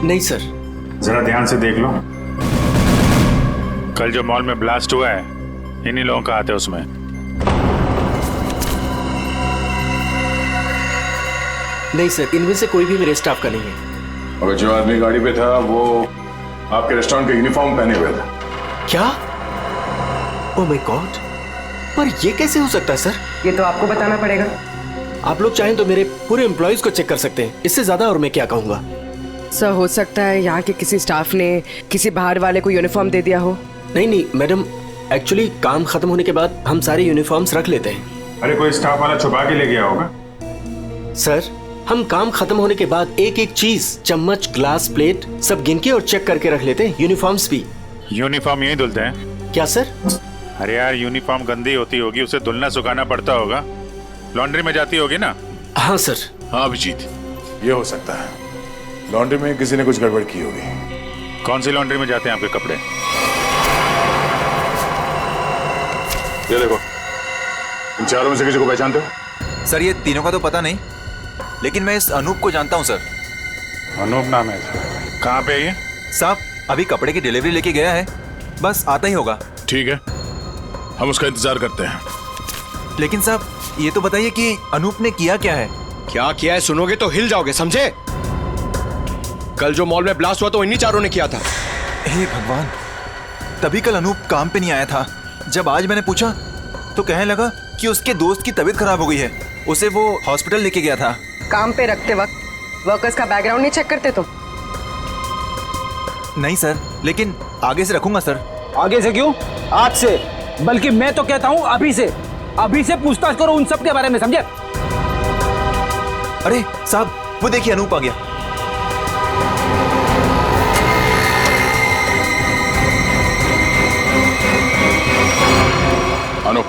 नहीं सर। जरा ध्यान से देख लो। कल जो मॉल में ब्लास्ट हुआ है, इन्हीं लोगों का हाथ है उसमें। नहीं सर, इनमें से कोई भी मेरे स्टाफ का नहीं है। और जो आदमी गाड़ी पे था वो आपके रेस्टोरेंट का यूनिफॉर्म पहने हुए था। क्या? ओह माय गॉड, पर ये कैसे हो सकता है सर? ये तो आपको बताना पड़ेगा। आप लोग चाहें तो मेरे पूरे एम्प्लॉइज को चेक कर सकते हैं, इससे ज्यादा और मैं क्या कहूँगा। सर, हो सकता है यहाँ के किसी स्टाफ ने किसी बाहर वाले को यूनिफॉर्म दे दिया हो। नहीं मैडम, एक्चुअली काम खत्म होने के बाद हम सारे यूनिफॉर्म्स रख लेते हैं। अरे कोई स्टाफ वाला छुपा के ले गया होगा। सर, हम काम खत्म होने के बाद एक एक चीज, चम्मच, ग्लास, प्लेट सब गिन के और चेक करके रख लेते हैं। यूनिफॉर्म्स भी। यूनिफॉर्म यही धुलते हैं क्या सर? अरे यार, यूनिफॉर्म गंदी होती होगी, उसे धुलना सुखाना पड़ता होगा, लॉन्ड्री में जाती होगी ना। हाँ सर। हाँ अभिजीत, ये हो सकता है लॉन्ड्री में किसी ने कुछ गड़बड़ की होगी। कौन सी लॉन्ड्री में जाते हैं आपके कपड़े? ये देखो, इन चारों में से किसी को पहचानते हो? सर, ये तीनों का तो पता नहीं, लेकिन मैं इस अनूप को जानता हूँ सर। अनूप नाम है इसका। कहाँ पे है ये? साहब, अभी कपड़े की डिलीवरी लेके गया है, बस आता ही होगा। ठीक है, हम उसका इंतजार करते हैं। लेकिन साहब, ये तो बताइए कि अनूप ने किया क्या है? क्या किया है सुनोगे तो हिल जाओगे, समझे? कल जो मॉल में ब्लास्ट हुआ तो इन्हीं चारों ने किया था। हे भगवान, तभी कल अनूप काम पे नहीं आया था। जब आज मैंने पूछा तो कहने लगा कि उसके दोस्त की तबीयत खराब हो गई है, उसे वो हॉस्पिटल लेके गया था। काम पे रखते वक्त वर्कर्स का बैकग्राउंड नहीं चेक करते तुम? नहीं सर, लेकिन आगे से रखूंगा सर। आगे से क्यों? आज से, बल्कि मैं तो कहता हूँ अभी से पूछताछ करो उन सब के बारे में, समझे? अरे साहब, वो देखिए अनूप आ गया। अनूप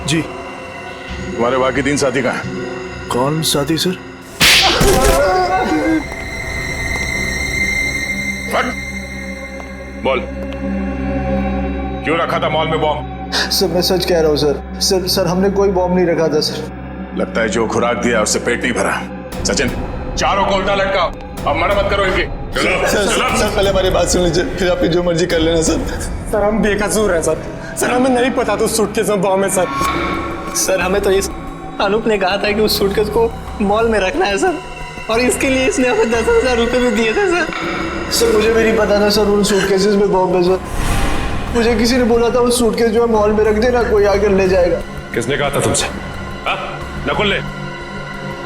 जी। तुम्हारे बाकी 3 साथी कहाँ हैं? कौन साथी सर? बोल, क्यों रखा था मॉल में बॉम्ब? सर मैं सच कह रहा हूँ सर। सर हमने कोई बॉम्ब नहीं रखा था सर। लगता है जो खुराक दिया उससे पेट नहीं भरा। सचिन, चारों को उल्टा लटकाओ, अब मना मत करो इनकी। सर पहले हमारी बात सुन लीजिए, फिर आप जो मर्जी कर लेना सर। सर हम बेकसूर हैं सर। सर हमें नहीं पता था उस सूटकेस में बॉम्ब है सर। सर हमें तो इस अनूप ने कहा था कि उस सूटकेस को मॉल में रखना है सर, और इसके लिए इसने हमें 10,000 रुपये भी दिए थे सर। सर मुझे भी नहीं पता था सर उन सूटकेसेस में बॉम्ब है सर। मुझे किसी ने बोला था उस सूटकेस जो है मॉल में रख देना, कोई आकर ले जाएगा। किसने कहा था तुमसे? नकुल ने?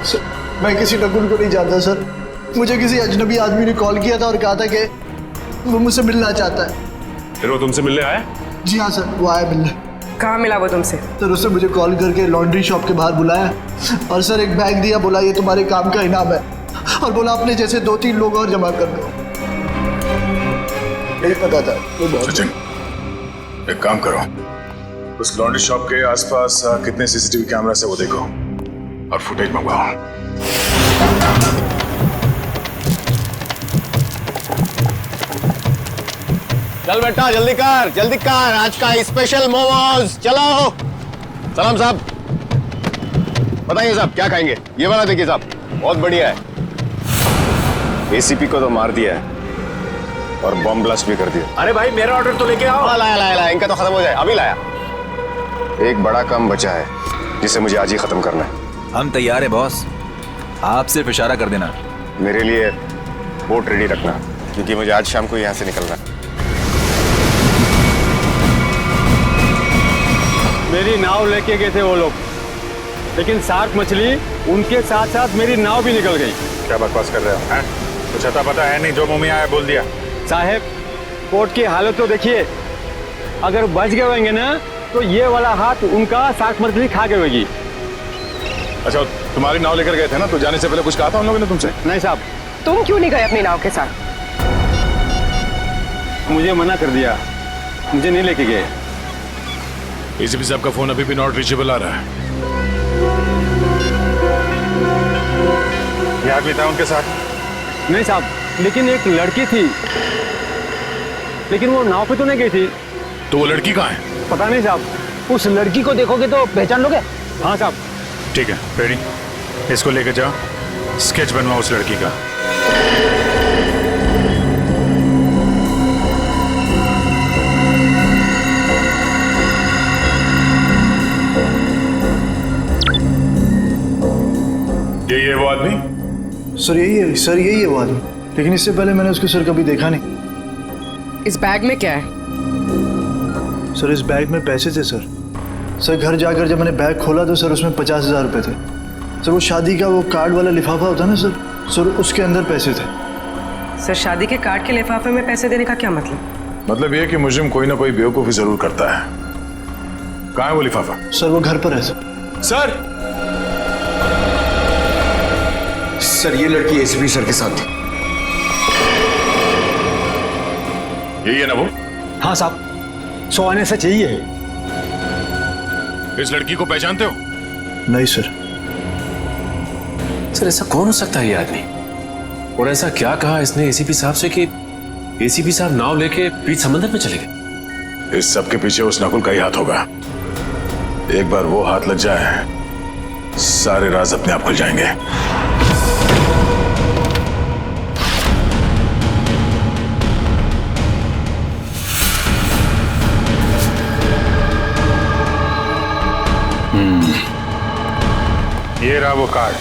सर मैं किसी नकुल को नहीं जानता सर। मुझे किसी अजनबी आदमी ने कॉल किया था और कहा था कि वो मुझसे मिलना चाहता है। फिर वो तुमसे मिलने आया? जी हाँ सर, वो आया मिलने। कहाँ मिला वो तुमसे? सर उसने मुझे कॉल करके लॉन्ड्री शॉप के बाहर बुलाया और सर एक बैग दिया, बोला ये तुम्हारे काम का इनाम है, और बोला अपने जैसे 2-3 लोग और जमा कर दो। नहीं पता था वो बहुत। सचिन, एक काम करो, उस लॉन्ड्री शॉप के आसपास कितने सीसीटीवी कैमरा से वो देखो और फुटेज मंगवाओ। चल बेटा जल्दी कर, आज का स्पेशल मोमोज। चलो सलाम साहब, बताइए साहब क्या खाएंगे? ये वाला देखिए साहब, बहुत बढ़िया है। एसीपी को तो मार दिया है और बॉम्ब ब्लास्ट भी कर दिया। अरे भाई मेरा ऑर्डर तो लेके आओ। लाया, इनका तो खत्म हो जाए, अभी लाया। एक बड़ा काम बचा है जिसे मुझे आज ही खत्म करना है। हम तैयार है बॉस, आप सिर्फ इशारा कर देना। मेरे लिए बोट रेडी रखना, क्योंकि मुझे आज शाम को यहाँ से निकलना है। मेरी नाव लेके गए थे वो लोग, लेकिन शार्क मछली उनके साथ साथ मेरी नाव भी निकल गई। क्या बकवास कर रहे हो? हैं? कुछ अता पता है नहीं, जो मुंह में आया बोल दिया। साहब, पोर्ट की हालत तो देखिए, अगर बच गए होंगे ना तो ये वाला हाथ उनका शार्क मछली खा गई होगी। अच्छा, तुम्हारी नाव लेकर गए थे ना, तो जाने से पहले कुछ कहा था उन लोगों ने तुमसे? नहीं साहब। तुम क्यों नहीं गए अपनी नाव के साथ? मुझे मना कर दिया, मुझे नहीं लेके गए। एसीपी साहब का फोन अभी भी नॉट रीचेबल आ रहा है। ये आदमी था उनके साथ? नहीं साहब, लेकिन एक लड़की थी, लेकिन वो नाव पे तो नहीं गई थी। तो वो लड़की कहाँ है? पता नहीं साहब, उस लड़की को देखोगे तो पहचान लोगे। हाँ साहब। ठीक है, रेडी, इसको लेकर जाओ, स्केच बनवाओ उस लड़की का। ये वो आदमी? सर यही है वो आदमी, लेकिन इससे पहले मैंने उसके सर कभी देखा नहीं। इस बैग में क्या है? सर इस बैग में पैसे थे सर। सर घर जाकर जब मैंने बैग खोला तो सर उसमें 50,000 रुपये थे। सर वो शादी का वो कार्ड वाला लिफाफा होता है ना सर उसके अंदर पैसे थे। सर शादी के कार्ड के लिफाफे में पैसे देने का क्या मतलब? मतलब ये कि मुजरिम कोई ना कोई बेवकूफ़ी जरूर करता है। कहाँ है वो लिफाफा? सर वो घर पर है सर। सर ये लड़की एसीपी सर के साथ थी। यही है ना वो? हाँ साहब, 100 आने से चाहिए है। इस लड़की को पहचानते हो? नहीं सर। सर ऐसा कौन हो सकता है ये आदमी? और ऐसा क्या कहा इसने एसीपी साहब से कि एसीपी साहब नाव लेके बीच समंदर में चले गए? इस सब के पीछे उस नकुल का ही हाथ होगा। एक बार वो हाथ लग जाए, सारे राज अपने आप खुल जाएंगे। ये रहा वो कार्ड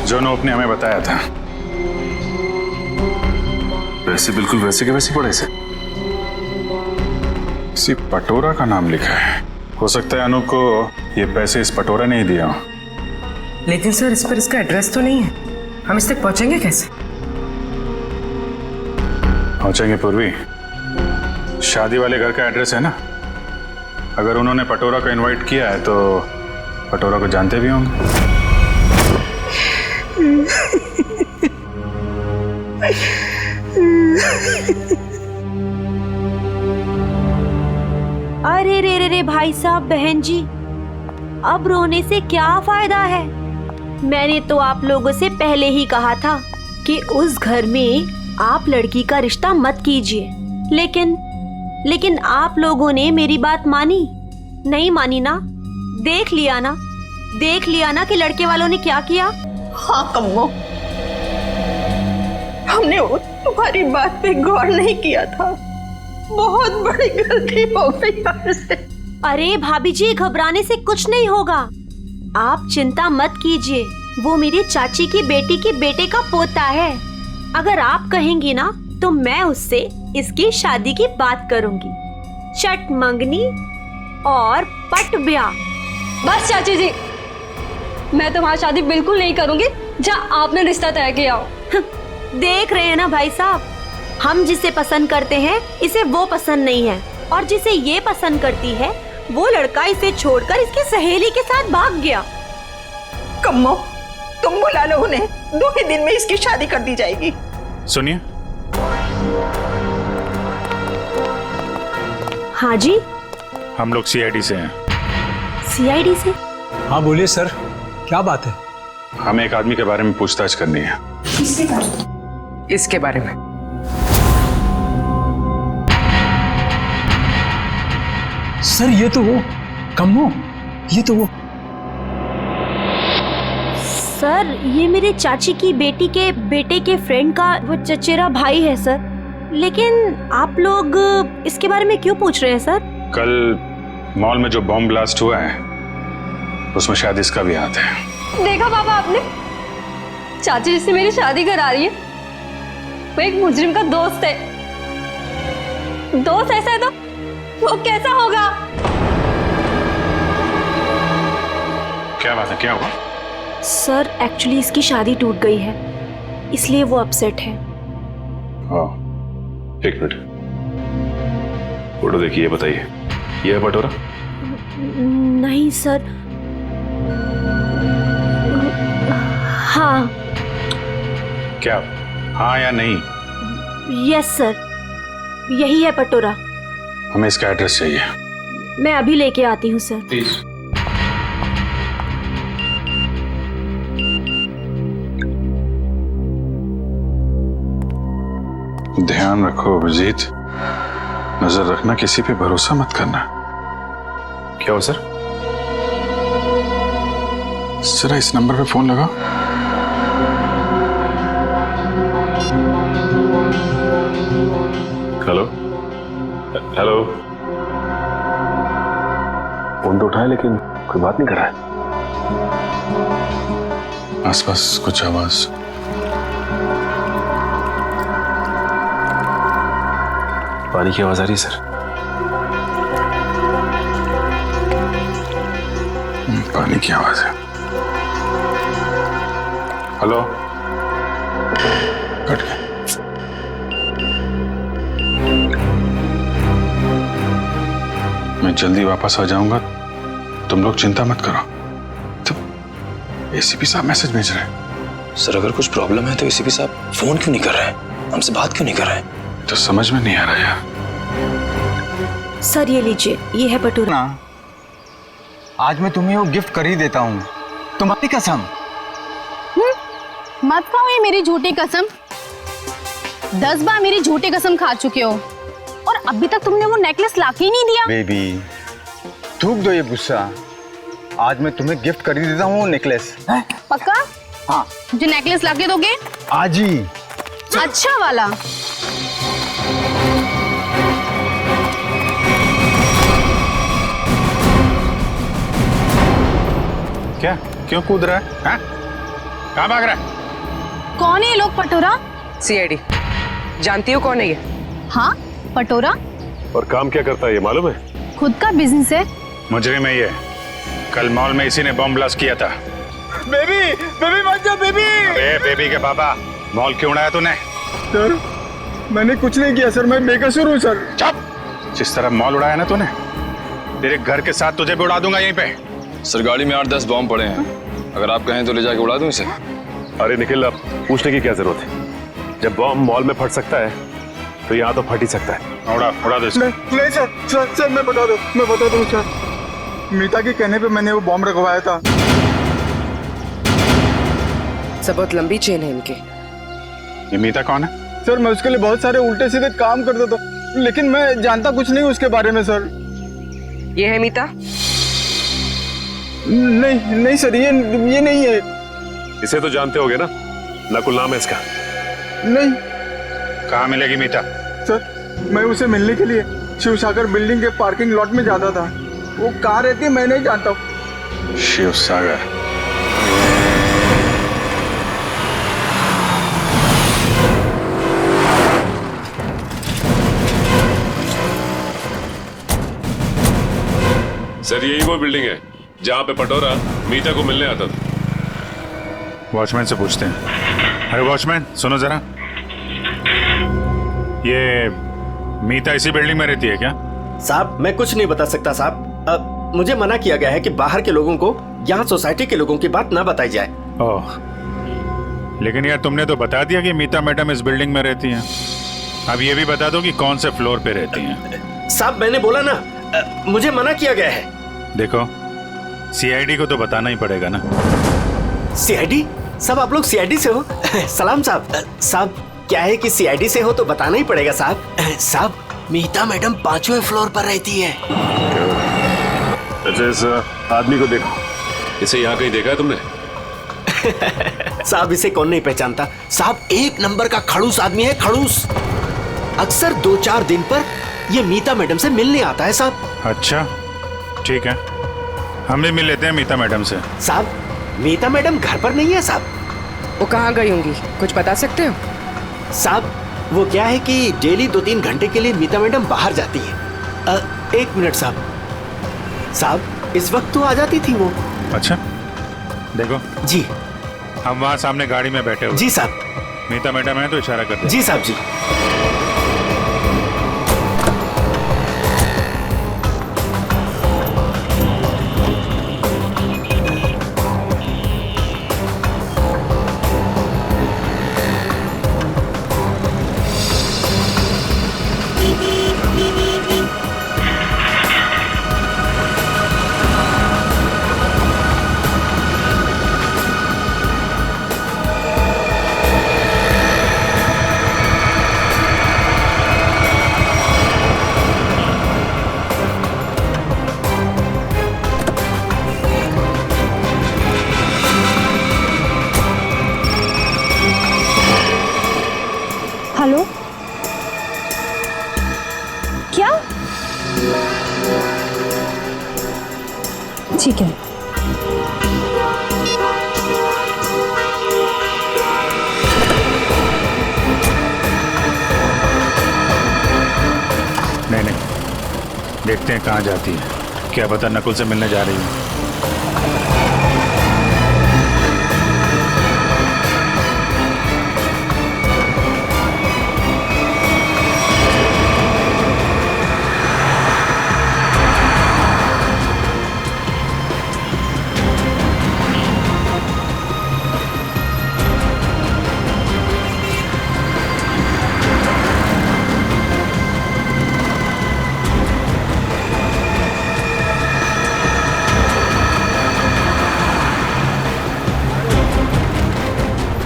जो नोप ने हमें बताया था। वैसे बिल्कुल वैसे के वैसे पड़े से। किसी पटोरा का नाम लिखा है। हो सकता है अनूप को ये पैसे इस पटोरा ने ही दिया हो। लेकिन सर इस पर इसका एड्रेस तो नहीं है, हम इस तक पहुंचेंगे कैसे? पहुंचेंगे पूर्वी, शादी वाले घर का एड्रेस है ना। अगर उन्होंने पटोरा को इनवाइट किया है तो पटोरा को जानते भी होंगे। अरे रे रे भाई साहब, बहन जी, अब रोने से क्या फायदा है? मैंने तो आप लोगों से पहले ही कहा था कि उस घर में आप लड़की का रिश्ता मत कीजिए, लेकिन आप लोगों ने मेरी बात मानी नहीं मानी ना? देख लिया ना कि लड़के वालों ने क्या किया। हाँ कम्मो, हमने तुम्हारी बात पे गौर नहीं किया था। बहुत बड़ी गलती हो गई हमसे। अरे भाभी जी, घबराने से कुछ नहीं होगा, आप चिंता मत कीजिए। वो मेरी चाची की बेटी के बेटे का पोता है। अगर आप कहेंगी ना तो मैं उससे इसकी शादी की बात करूंगी। चट मंगनी और पट ब्याह। बस चाची जी, मैं तुम्हारी शादी बिल्कुल नहीं करूंगी जहाँ आपने रिश्ता तय किया हो। देख रहे हैं ना भाई साहब, हम जिसे पसंद करते हैं इसे वो पसंद नहीं है, और जिसे ये पसंद करती है वो लड़का इसे छोड़कर इसकी सहेली के साथ भाग गया। कम्मो, तुम बुला लो उन्हें, 2 ही दिन में इसकी शादी कर दी जाएगी। सुनिए। हाँ जी, हम लोग सीआईडी से हैं। सीआईडी से? हाँ बोलिए सर, क्या बात है? हमें एक आदमी के बारे में पूछताछ करनी है। इसके बारे में? सर ये तो वो कम्मो, ये तो वो। सर ये मेरे चाची की बेटी के बेटे के फ्रेंड का वो चचेरा भाई है सर। लेकिन आप लोग इसके बारे में क्यों पूछ रहे हैं सर? कल मॉल में जो बॉम्ब ब्लास्ट हुआ है उसमें शायद इसका भी हाथ है। देखा पापा आपने, चाची जिससे मेरी शादी करा रही है वो एक मुजरिम का दोस्त है। दोस्त ऐसा है तो वो कैसा होगा? क्या बात है, क्या हुआ? सर एक्चुअली इसकी शादी टूट गई है, इसलिए वो अपसेट है। हाँ, एक मिनट, फोटो देखिए, बताइए ये है पटोरा? नहीं सर। हाँ। क्या हाँ या नहीं? यस सर, यही है पटोरा। हमें इसका एड्रेस चाहिए। मैं अभी लेके आती हूँ सर। प्लीज। ध्यान रखो अभिजीत, नजर रखना, किसी पे भरोसा मत करना। क्या हो सर? जरा इस नंबर पे फोन लगाओ। Hello hello. फोन तो उठाए लेकिन कोई बात नहीं कर रहा है। आसपास कुछ आवाज। पानी की आवाज आ रही है सर। पानी की आवाज है। हेलो, कट गया। मैं जल्दी वापस आ जाऊंगा, तुम लोग चिंता मत करो। तो एसीपी साहब मैसेज भेज रहे हैं। सर अगर कुछ प्रॉब्लम है तो एसीपी साहब फोन क्यों नहीं कर रहे हैं, हमसे बात क्यों नहीं कर रहे हैं? तो समझ में नहीं आ रहा यार। सर ये लीजिए, ये है भटूरा। आज मैं तुम्हें वो गिफ्ट कर ही देता हूँ, तुम्हारी कसम। मत खाओ ये मेरी झूठी कसम। 10 बार मेरी झूठी कसम खा चुके हो और अभी तक तुमने वो नेकलेस लाके ही नहीं दिया। बेबी थूक दो ये गुस्सा, आज मैं तुम्हें गिफ्ट कर ही देता हूँ वो नेकलेस। पक्का? हाँ। मुझे नेकलेस लाके दोगे? आज ही। अच्छा वाला। क्या? क्यों कूद रहा है? हाँ? कहाँ भाग रहा है? कौन है ये लोग पटोरा? सीआईडी। जानती हो कौन है ये? हाँ पटोरा। और काम क्या करता है ये मालूम है? खुद का बिजनेस है। मुजरिम है ये। कल मॉल में इसी ने बम ब्लास्ट किया था। बेबी बेबी मत जा बेबी। अरे बेबी के पापा, मॉल क्यों उड़ाया तूने? सर मैंने कुछ नहीं किया सर, मैं बेकसूर हूँ सर। चुप! जिस तरह मॉल उड़ाया ना तूने, तेरे घर के साथ तुझे भी उड़ा दूंगा यहीं पे। सर गाड़ी में 8-10 बॉम्ब पड़े हैं, अगर आप कहें तो ले जाके उड़ा दूं इसे। अरे निखिल, अब पूछने की क्या जरूरत है? जब बॉम्ब मॉल में फट सकता है तो यहाँ तो फट ही सकता है। उड़ा दो इसको। नहीं सर मैं बता दूं सर, मीता के कहने पे मैंने वो बॉम्ब रखवाया था। सब बहुत लंबी चेन है इनके। ये मीता कौन है? सर मैं उसके लिए बहुत सारे उल्टे सीधे काम करता था, लेकिन मैं जानता कुछ नहीं उसके बारे में सर। ये है मीता? नहीं सर, ये नहीं है। इसे तो जानते होगे ना, नकुल नाम है इसका। नहीं। कहाँ मिलेगी मीता? सर मैं उसे मिलने के लिए शिव सागर बिल्डिंग के पार्किंग लॉट में जाता था। वो कहाँ रहती है मैं नहीं जानता हूँ। शिव सागर? सर यही वो बिल्डिंग है जहाँ पे पटोरा मीता को मिलने आता था। वॉचमैन से पूछते हैं। अरे वॉचमैन सुनो जरा, ये मीता इसी बिल्डिंग में रहती है क्या? साहब मैं कुछ नहीं बता सकता साहब, मुझे मना किया गया है कि बाहर के लोगों को यहाँ सोसाइटी के लोगों की बात ना बताई जाए। ओह, लेकिन यार तुमने तो बता दिया कि मीता मैडम इस बिल्डिंग में रहती हैं। अब ये भी बता दो कि कौन से फ्लोर पे रहती हैं। साहब मैंने बोला ना, मुझे मना किया गया है। देखो सीआईडी को तो बताना ही पड़ेगा ना। सीआईडी? सब आप लोग सीआईडी से हो? सलाम साहब। साहब क्या है कि सीआईडी से हो तो बताना ही पड़ेगा साहब। साहब मीता मैडम 5वें फ्लोर पर रहती है। अच्छा इस आदमी को देखो, इसे यहाँ कहीं देखा है तुमने? साहब इसे कौन नहीं पहचानता साहब, 1 नंबर का खड़ूस आदमी है, खड़ूस। अक्सर 2-4 दिन पर ये मीता मैडम से मिलने आता है साहब। अच्छा ठीक है, हम भी मिल लेते हैं मीता मैडम से। साहब मीता मैडम घर पर नहीं है साहब। वो कहाँ गई होंगी, कुछ बता सकते हो? साहब वो क्या है कि डेली 2-3 घंटे के लिए मीता मैडम बाहर जाती है। 1 मिनट साहब इस वक्त तो आ जाती थी वो। अच्छा देखो जी, हम वहाँ सामने गाड़ी में बैठे हुए। जी साहब। मीता मैडम है तो इशारा करते। जी साहब जी। हेलो क्या? ठीक है। देखते हैं कहाँ जाती है। क्या पता नकुल से मिलने जा रही है।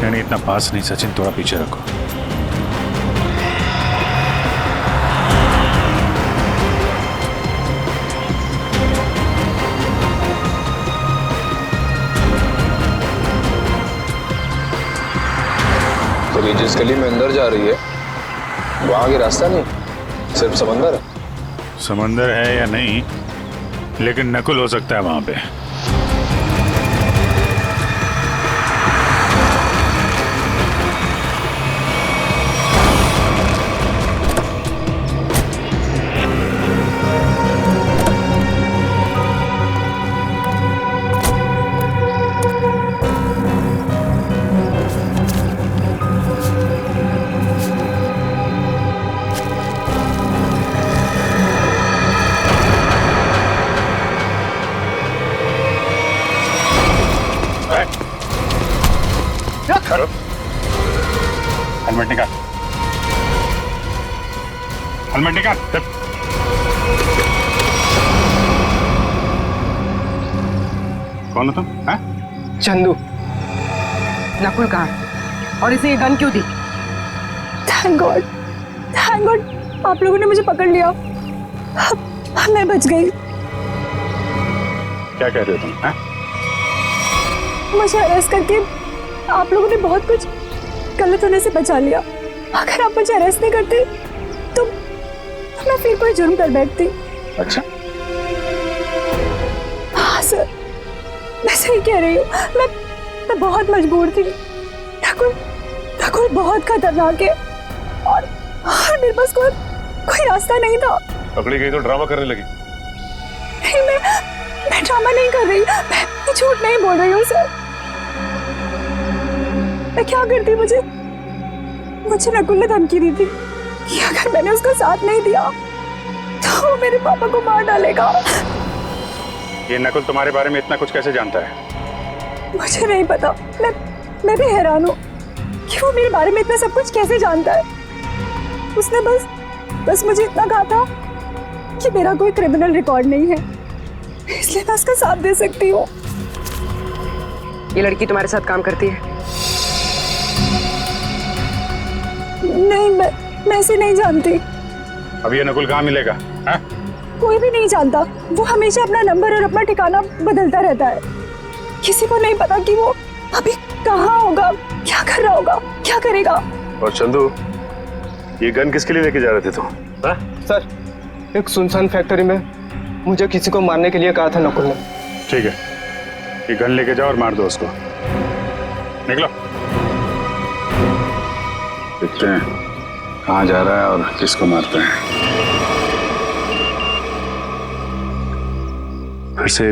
नहीं, इतना पास नहीं सचिन, थोड़ा पीछे रखो। तो ये जिस गली में अंदर जा रही है वहां आगे रास्ता नहीं, सिर्फ समंदर है। समंदर है या नहीं, लेकिन नकुल हो सकता है वहां पे। हेलमेट निकाल, हेलमेट निकाल। कौन हो तुम? चंदू। नकुल कहाँ? और इसे ये गन क्यों दी? थैंक गॉड, थैंक गॉड आप लोगों ने मुझे पकड़ लिया। अब मैं बच गई। क्या कह रहे हो तुम? मुझे अरेस्ट करके आप लोगों ने बहुत कुछ गलत होने से बचा लिया। अगर आप मुझे अरेस्ट नहीं करते तो मैं फिर कोई जुर्म कर बैठती। अच्छा? हाँ सर, मैं सही कह रही हूँ। मैं बहुत मजबूर थी। नकुल बहुत खतरनाक है और मेरे पास कोई रास्ता नहीं था। पकड़ी गई तो ड्रामा करने लगी। नहीं, मैं ड्रामा नहीं कर रही, मैं झूठ नहीं बोल रही हूँ सर। मैं क्या करती, मुझे नकुल ने धमकी दी थी कि अगर मैंने उसका साथ नहीं दिया तो वो मेरे पापा को मार डालेगा। ये नकुल तुम्हारे बारे में इतना कुछ कैसे जानता है? मुझे नहीं पता, मैं भी हैरान हूँ कि वो मेरे बारे में इतना सब कुछ कैसे जानता है। उसने बस मुझे इतना कहा था कि मेरा कोई क्रिमिनल रिकॉर्ड नहीं है, इसलिए मैं उसका साथ दे सकती हूँ। ये लड़की तुम्हारे साथ काम करती है? नहीं, मैं इसे नहीं जानती। अब ये नकुल कहाँ मिलेगा? है? कोई भी नहीं जानता। वो हमेशा अपना नंबर और अपना ठिकाना बदलता रहता है। किसी को नहीं पता कि वो अभी कहाँ होगा, क्या कर रहा होगा, क्या करेगा। और चंदू, ये गन किसके लिए लेके जा रहे थे तुम? सर, एक सुनसान फैक्ट्री में मुझे किसी को मारने के लिए कहा था नकुल ने। ठीक है, ये गन लेके जाओ और मार दो उसको। निकलो। देखते हैं कहाँ जा रहा है और किसको मारते हैं। फिर से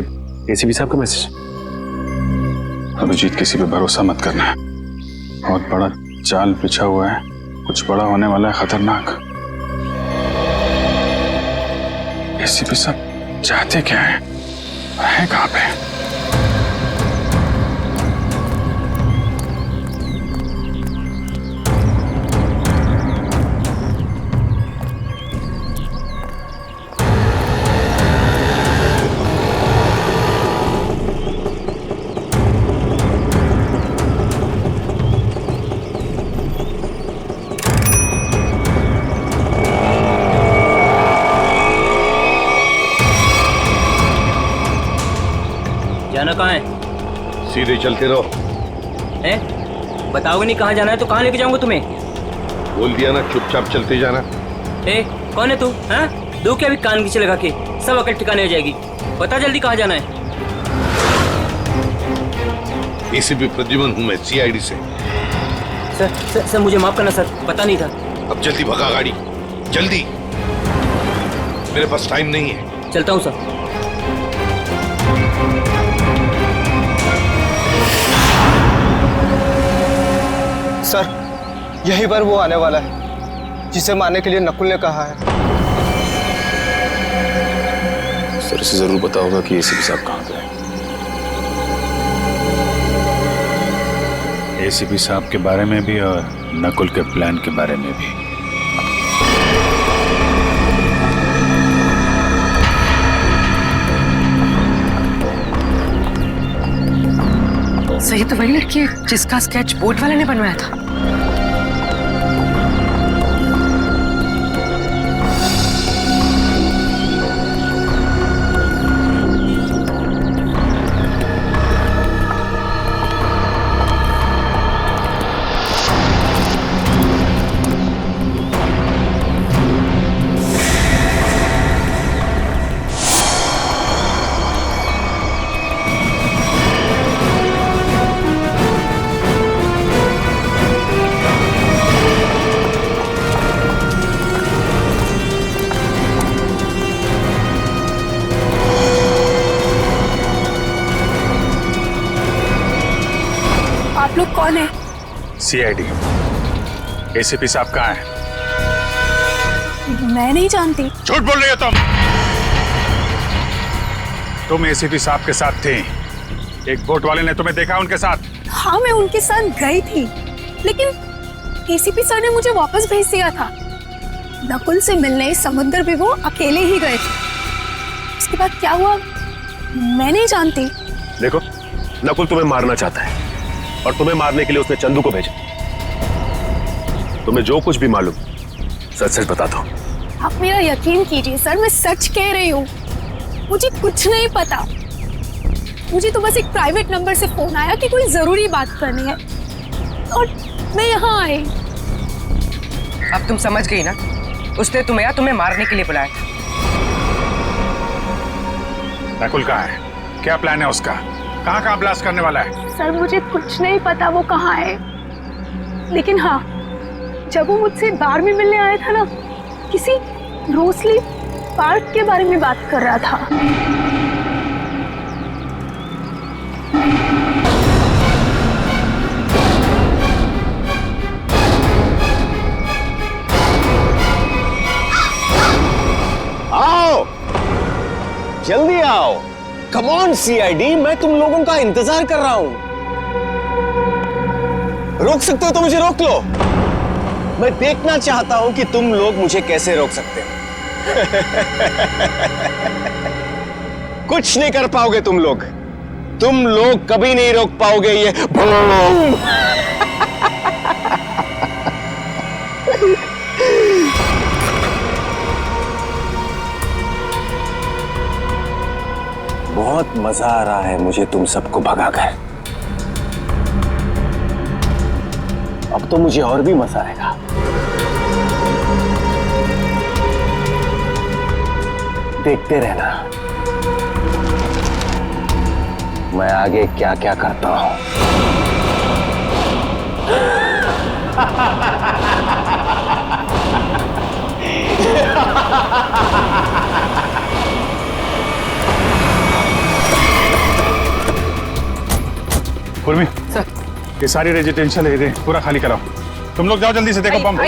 एसीपी साहब का मैसेज। अभिजीत, किसी पे भरोसा मत करना है। बहुत बड़ा जाल बिछा हुआ है, कुछ बड़ा होने वाला है, खतरनाक। एसीपी साहब चाहते क्या है कहाँ पे? जाना कहाँ है? सीधे चलते रहो। बताओगे नहीं कहाँ जाना है तो कहाँ लेके जाऊंगा तुम्हें? बोल दिया ना, चुपचाप चलते जाना। कौन है तू? दो क्या भी कान खींचे लगा के, सब अकल ठिकाने हो जाएगी। बता जल्दी कहाँ जाना है। एसीपी प्रद्युमन हूँ मैं, सीआईडी से। सर मुझे माफ करना सर, पता नहीं था। अब जल्दी भगा गाड़ी, जल्दी। मेरे पास टाइम नहीं है। चलता हूँ सर। सर, यहीं पर वो आने वाला है जिसे मारने के लिए नकुल ने कहा है। सर इसे जरूर पता होगा कि एसीपी साहब कहाँ पे हैं। एसीपी साहब के बारे में भी और नकुल के प्लान के बारे में भी। सही तो वही लड़की है जिसका स्केच बोर्ड वाले ने बनवाया था। आप लोग कौन है? सीआईडी। एसीपी साहब कहाँ हैं? मैं नहीं जानती। झूठ बोल रही हो तुम एसीपी साहब के साथ थे। एक बोट वाले ने तुम्हें देखा उनके साथ? हाँ, मैं उनके साथ गई थी, लेकिन एसीपी सर ने मुझे वापस भेज दिया था। नकुल से मिलने समुद्र भी वो अकेले ही गए थे। उसके बाद क्या हुआ मैं नहीं जानती। देखो, नकुल तुम्हें मारना चाहता है और तुम्हें मारने के लिए उसने चंदू को भेजा। तुम्हें जो कुछ भी मालूम सच सच बता दो। आप मेरा यकीन कीजिए सर, मैं सच कह रही हूँ। मुझे कुछ नहीं पता। मुझे तो बस एक प्राइवेट नंबर से फोन आया कि कोई जरूरी बात करनी है और मैं यहाँ आई। अब तुम समझ गई ना, उसने तुम्हें मारने के लिए बुलाया था। नकुल कहाँ है? क्या प्लान है उसका? कहाँ ब्लास्ट करने वाला है? सर मुझे कुछ नहीं पता वो कहाँ है, लेकिन हाँ, जब वो मुझसे बार में मिलने आया था ना, किसी रोसली पार्क के बारे में बात कर रहा था। आओ, जल्दी आओ। कम ऑन सीआईडी, मैं तुम लोगों का इंतजार कर रहा हूं। रोक सकते हो तो मुझे रोक लो। मैं देखना चाहता हूं कि तुम लोग मुझे कैसे रोक सकते हो। कुछ नहीं कर पाओगे तुम लोग कभी नहीं रोक पाओगे ये बूम। बहुत मजा आ रहा है मुझे तुम सबको भगाकर। अब तो मुझे और भी मजा आएगा। देखते रहना मैं आगे क्या क्या करता हूं। उर्मी, ये सारी रेजिडेंशियल एरिया पूरा खाली कराओ। तुम लोग जाओ जल्दी से, देखो बम।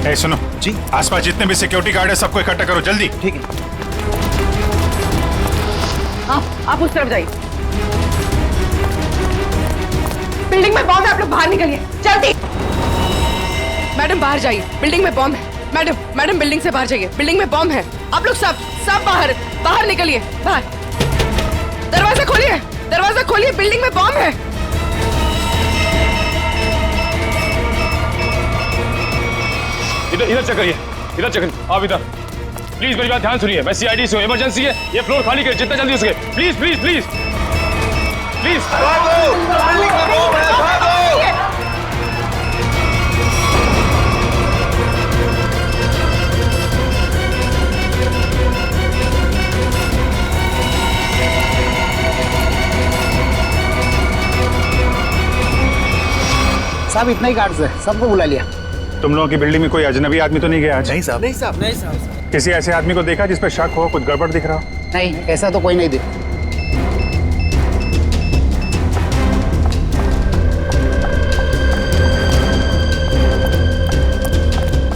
ए सुनो जी, आसपास जितने भी सिक्योरिटी गार्ड है सबको इकट्ठा करो जल्दी। ठीक है। आप उस तरफ जाइए। बिल्डिंग में बॉम्ब है, आप लोग बाहर निकलिए जल्दी। मैडम बाहर जाइए, बिल्डिंग में बॉम्ब है। मैडम बिल्डिंग से बाहर जाइए, बिल्डिंग में बॉम्ब है। आप लोग सब बाहर निकलिए। बाहर दरवाजा खोलिए, बिल्डिंग में बॉम्ब है। इधर चेक करिए, आप इधर प्लीज मेरी बात ध्यान सुनिए। मैं सीआईडी से हूँ, इमरजेंसी है, ये फ्लोर खाली करिए जितना जल्दी हो सके। Please please please please. साहब इतना ही गार्ड्स है, सबको बुला लिया। तुम लोगों की बिल्डिंग में कोई अजनबी आदमी तो नहीं गया आज? नहीं साहब। नहीं साहब, नहीं साहब। किसी ऐसे आदमी को देखा जिस पे शक हो, कुछ गड़बड़ दिख रहा हो? नहीं, ऐसा तो कोई नहीं दिख।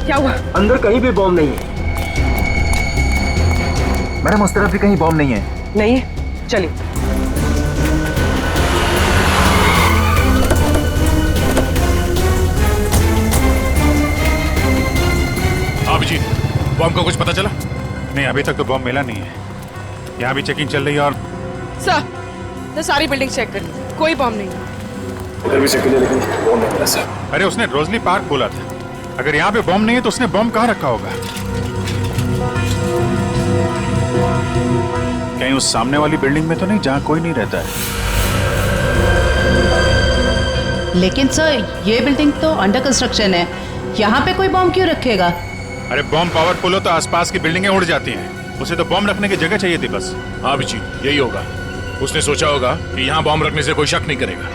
क्या हुआ? अंदर कहीं भी बॉम्ब नहीं है। मैडम उस तरफ भी कहीं बॉम्ब नहीं है। नहीं है, चलिए। अभिजीत, बॉम्ब का कुछ पता चला? नहीं, अभी तक तो बॉम्ब मिला नहीं है। यहाँ भी चेकिंग चल रही है और सर सारी बिल्डिंग चेक करी, कोई बॉम्ब नहीं है। इधर भी चेक किया लेकिन बॉम्ब नहीं मिला सर। अरे उसने रोजली पार्क बोला था। अगर यहाँ पे बॉम्ब नहीं है तो उसने बॉम्ब कहाँ रखा होगा? कहीं उस सामने वाली बिल्डिंग में तो नहीं जहाँ कोई नहीं रहता है? लेकिन सर ये बिल्डिंग तो अंडर कंस्ट्रक्शन है, यहाँ पे कोई बॉम्ब क्यों रखेगा? अरे बॉम्ब पावरफुल हो तो आसपास की बिल्डिंगें उड़ जाती हैं। उसे तो बॉम्ब रखने की जगह चाहिए थी बस। हाँ जी, यही होगा। उसने सोचा होगा कि यहाँ बॉम्ब रखने से कोई शक नहीं करेगा।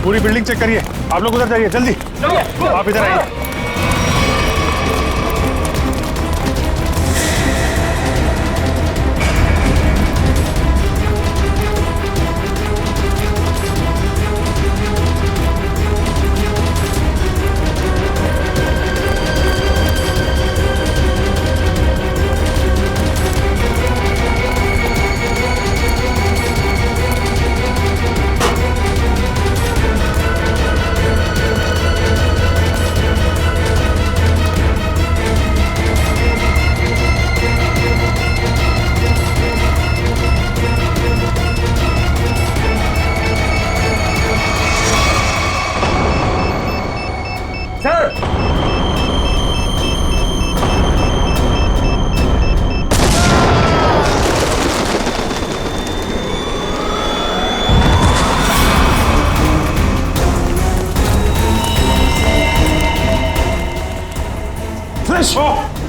पूरी बिल्डिंग चेक करिए। आप लोग उधर जाइए, जल्दी आप इधर आइए।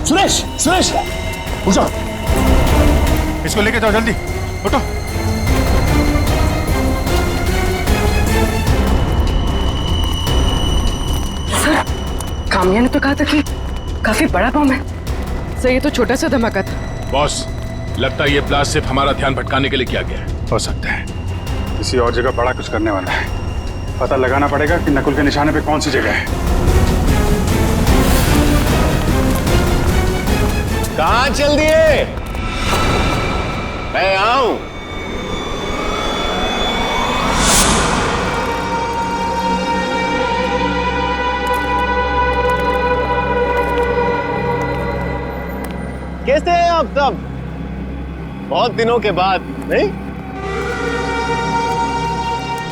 सुरेश, सुरेश, उठो। इसको लेके जाओ, जल्दी उठो। सर कामिया ने तो कहा था कि काफी बड़ा बम है। सर ये तो छोटा सा धमाका था। बॉस, लगता है ये ब्लास्ट सिर्फ हमारा ध्यान भटकाने के लिए किया गया है। हो सकता है किसी और जगह बड़ा कुछ करने वाला है। पता लगाना पड़ेगा कि नकुल के निशाने पे कौन सी जगह है। कहाँ चल दिए? मैं आऊं। कैसे हैं आप सब? बहुत दिनों के बाद, नहीं?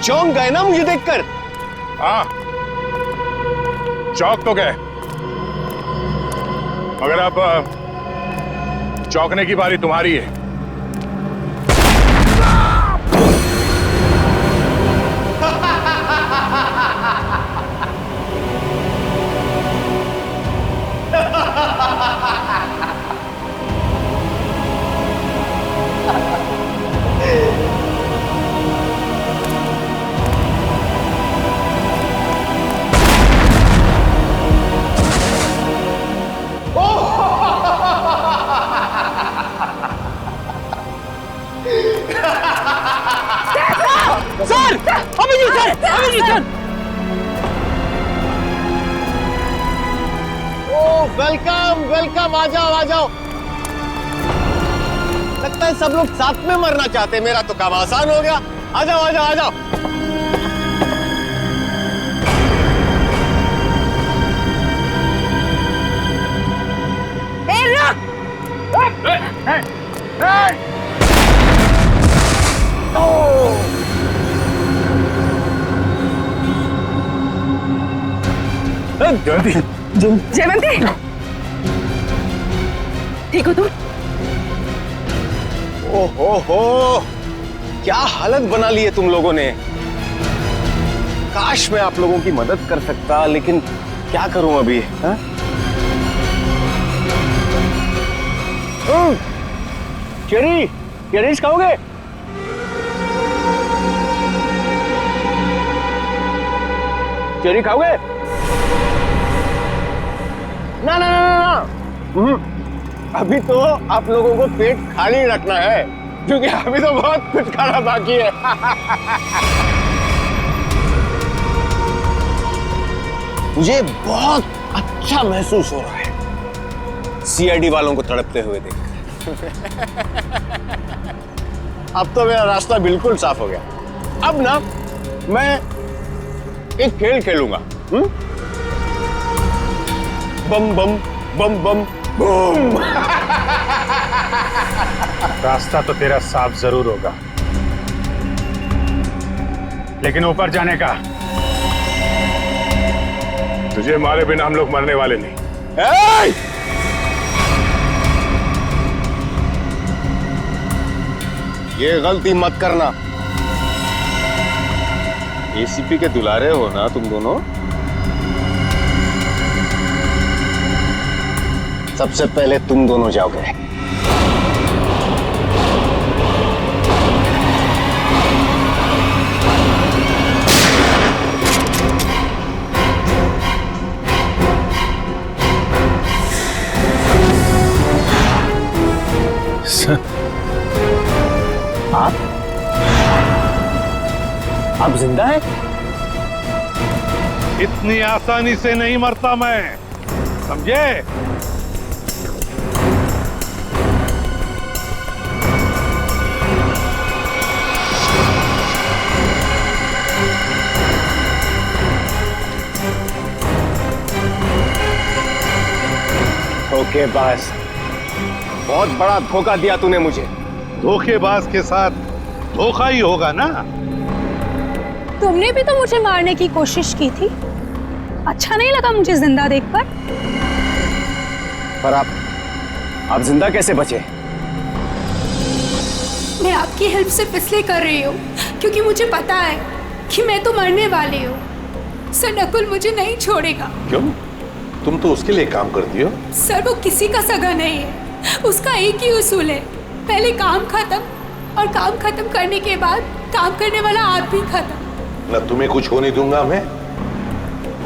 चौंक गए ना मुझे देखकर? हाँ, चौंक तो गए, मगर अब चौंकने की बारी तुम्हारी है। Sir, Abhijit sir, Abhijit sir. ओ वेलकम, वेलकम, आ जाओ, आ जाओ। लगता है सब लोग साथ में मरना चाहते हैं। मेरा तो काम आसान हो गया। आ जाओ, आ जाओ, आ जाओ। जयवंती, ठीक हो तुम? ओहो, क्या हालत बना ली है तुम लोगों ने। काश मैं आप लोगों की मदद कर सकता, लेकिन क्या करूं अभी। चेरी, चेरीज खाओगे? चेरी खाओगे? ना ना ना ना, अभी तो आप लोगों को पेट खाली रखना है, क्योंकि अभी तो बहुत कुछ खाना बाकी है। मुझे बहुत अच्छा महसूस हो रहा है सीआईडी वालों को तड़पते हुए देखकर। अब तो मेरा रास्ता बिल्कुल साफ हो गया। अब ना मैं एक खेल खेलूंगा। बम बम बम बम बूम। रास्ता तो तेरा साफ जरूर होगा, लेकिन ऊपर जाने का तुझे मारे बिना हम लोग मरने वाले नहीं। ये गलती मत करना। एसीपी के दुलारे हो ना तुम दोनों। सबसे पहले तुम दोनों जाओगे। आप जिंदा हैं? इतनी आसानी से नहीं मरता मैं, समझे? धोखेबाज, बहुत बड़ा धोखा दिया तूने मुझे। धोखेबाज के साथ धोखा ही होगा ना। तुमने भी तो मुझे मारने की कोशिश की थी। अच्छा नहीं लगा मुझे जिंदा देखकर। पर आप जिंदा कैसे बचे? मैं आपकी हेल्प सिर्फ इसलिए कर रही हूँ क्योंकि मुझे पता है कि मैं तो मरने वाली हूँ। सर नकुल मुझे नहीं छोड़ेगा। क्यों? तुम तो उसके लिए काम करती हो। सर वो किसी का सगा नहीं है, उसका एक ही उसूल है, पहले काम खत्म और काम खत्म करने के बाद काम करने वाला आप भी खत्म। न तुम्हें कुछ होने दूंगा मैं,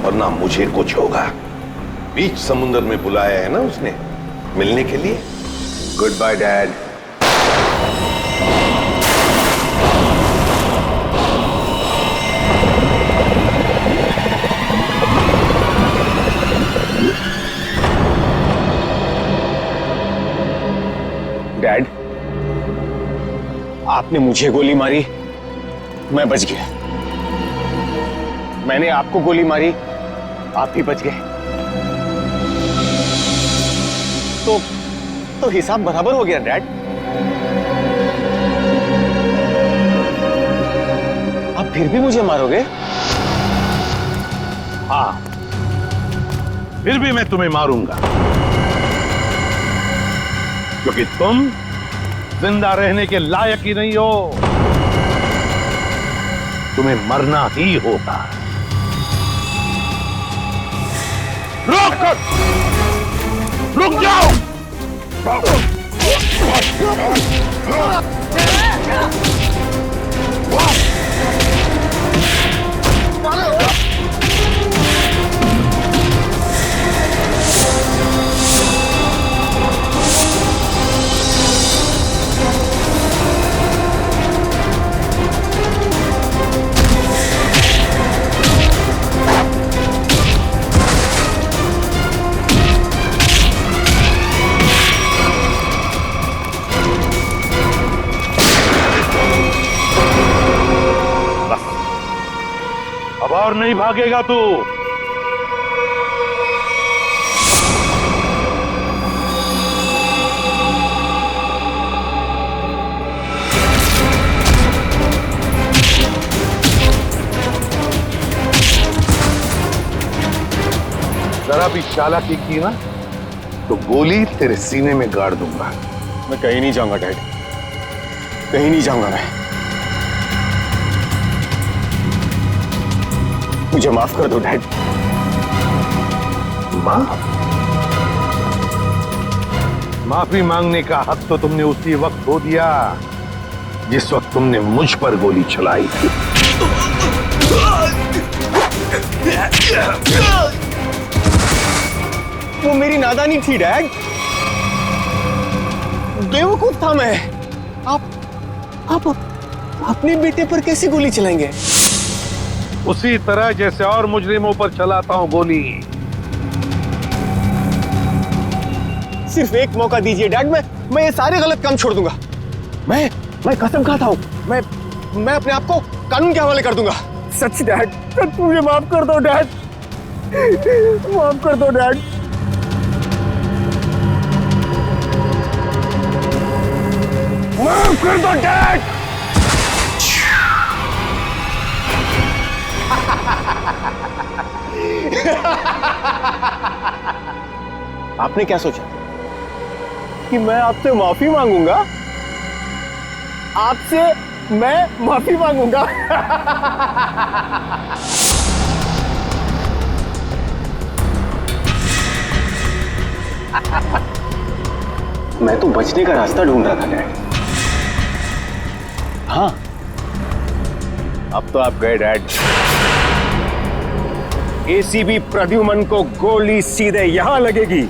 और ना मुझे कुछ होगा। बीच समुद्र में बुलाया है ना उसने मिलने के लिए। Good bye dad. डैड, आपने मुझे गोली मारी, मैं बच गया। मैंने आपको गोली मारी, आप भी बच गए। तो हिसाब बराबर हो गया डैड। आप फिर भी मुझे मारोगे? हाँ, फिर भी मैं तुम्हें मारूंगा, क्योंकि तुम जिंदा रहने के लायक ही नहीं हो। तुम्हें मरना ही होगा। रुक जाओ! अब और नहीं भागेगा तू। जरा भी चालाकी की ना तो गोली तेरे सीने में गाड़ दूंगा। मैं कहीं नहीं जाऊंगा डैड, कहीं नहीं जाऊंगा मैं। मुझे माफ कर दो डैड। माफी मांगने का हक तो तुमने उसी वक्त खो दिया जिस वक्त तुमने मुझ पर गोली चलाई थी। वो मेरी नादानी थी डैड, बेवकूफ था मैं। आप अपने बेटे पर कैसे गोली चलाएंगे? उसी तरह जैसे और मुजरिमों पर चलाता हूं गोली। सिर्फ एक मौका दीजिए डैड, मैं ये सारे गलत काम छोड़ दूंगा। मैं कसम खाता हूं, मैं अपने आप को कानून के हवाले कर दूंगा। सच डैड, सच मुझे माफ कर दो डैड, माफ कर दो डैड। माफ कर दो डैड। आपने क्या सोचा कि मैं आपसे माफी मांगूंगा? आपसे मैं माफी मांगूंगा? मैं तो बचने का रास्ता ढूंढ रहा था डैड। हाँ, अब तो आप गए डैड। एसीपी प्रद्युमन को गोली सीधे यहां लगेगी।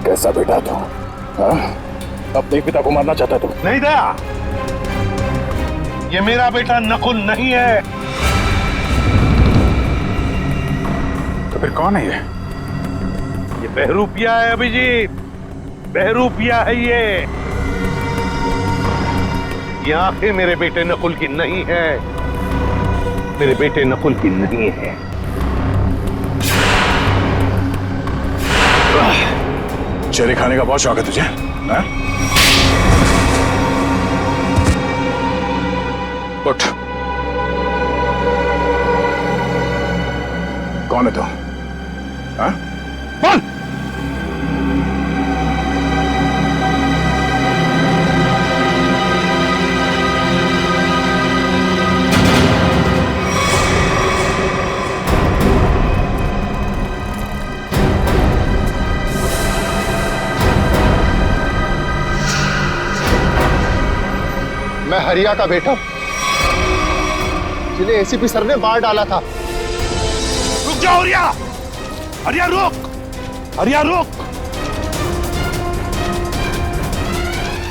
कैसा बेटा तू? अपने पिता को मारना चाहता तू? नहीं दया, ये मेरा बेटा नकुल नहीं है। तो फिर कौन है ये? ये बहरूपिया है अभिजीत, बहरूपिया है ये आंखें मेरे बेटे नकुल की नहीं है, मेरे बेटे नकुल की नहीं है। चेहरे खाने का बहुत शौक है तुझे, हाँ? उठ। कौन है तू? हाँ? बोल। मैं हरिया का बेटा, जिन्हें एसीपी सर ने मार डाला था। रुक जाओ हरिया, हरिया रुक, हरिया रुक,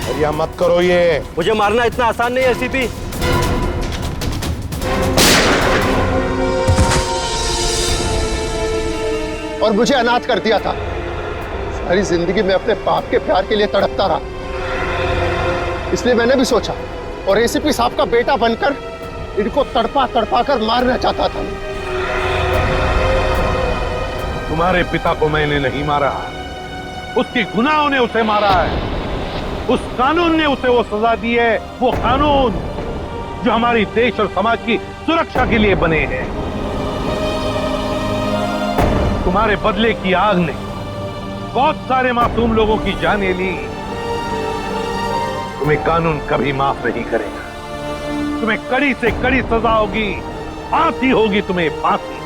हरिया मत करो ये। मुझे मारना इतना आसान नहीं है एसीपी। और मुझे अनाथ कर दिया था। सारी जिंदगी में अपने बाप के प्यार के लिए तड़पता रहा, इसलिए मैंने भी सोचा और एसीपी साहब का बेटा बनकर इनको तड़पा तड़पा कर मारना चाहता था। तुम्हारे पिता को मैंने नहीं मारा, उसके गुनाहों ने उसे मारा है। उस कानून ने उसे वो सजा दी है, वो कानून जो हमारी देश और समाज की सुरक्षा के लिए बने हैं। तुम्हारे बदले की आग ने बहुत सारे मासूम लोगों की जानें ली। तुम्हें कानून कभी माफ नहीं करेगा, तुम्हें कड़ी से कड़ी सजा होगी, फांसी होगी तुम्हें, फांसी।